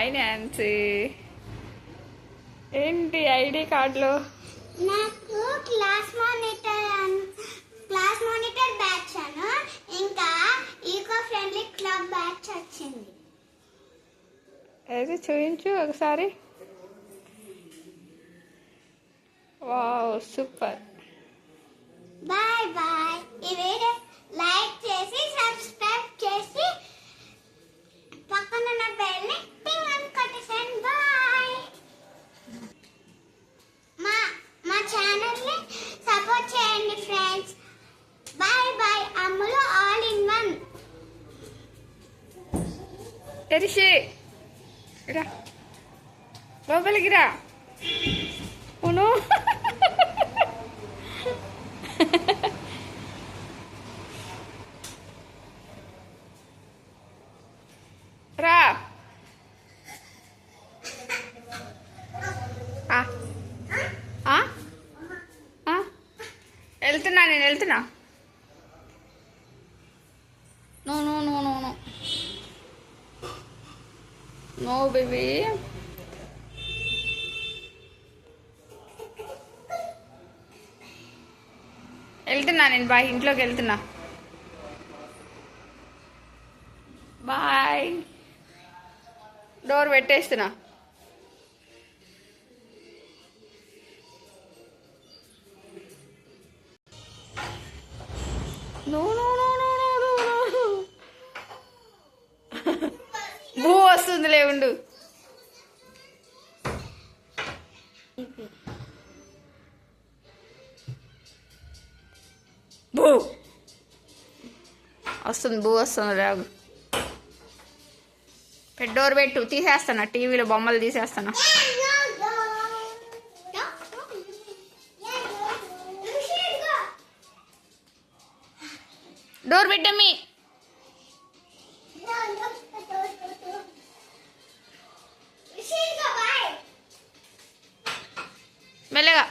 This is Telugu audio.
Hi Nancy. ఏంటి ఐడి కార్డులో? నాకు క్లాస్ మానిటర్ బ్యాచ్ అను ఇంకా ఈకో ఫ్రెండ్లీ క్లబ్ బ్యాచ్ వచ్చింది. ఏది చూపించు ఒకసారి. Wow super. Bye bye. ఈ వీడియో లైక్ చేసి సబ్స్క్రైబ్ చేసి పక్కన ఉన్న బెల్ ని టింగ్ అని కొట్టేసేయండి. బాయ్. మా ఛానల్ ని సపోర్ట్ చేయండి friends. Bye bye. Ammulu all in one. తెరిచి రా, లోపలికి రా. అవును రా. వెళ్తున్నా, నేను వెళ్తున్నా. No no no no no no baby. వెళ్తున్నా నేను. బాయ్, ఇంట్లోకి వెళ్తున్నా. బాయ్. డోర్ పెట్టేస్తున్నా. No no no no no no. భూ వస్తుందిలే, ఉండు. భూ వస్తుంది, భూ వస్తుంది. రాగు. డోర్ పెట్టు. తీసేస్తాను, టీవీలో బొమ్మలు తీసేస్తాను. డోర్ పెట్టమ్మీ. మెల్లగా.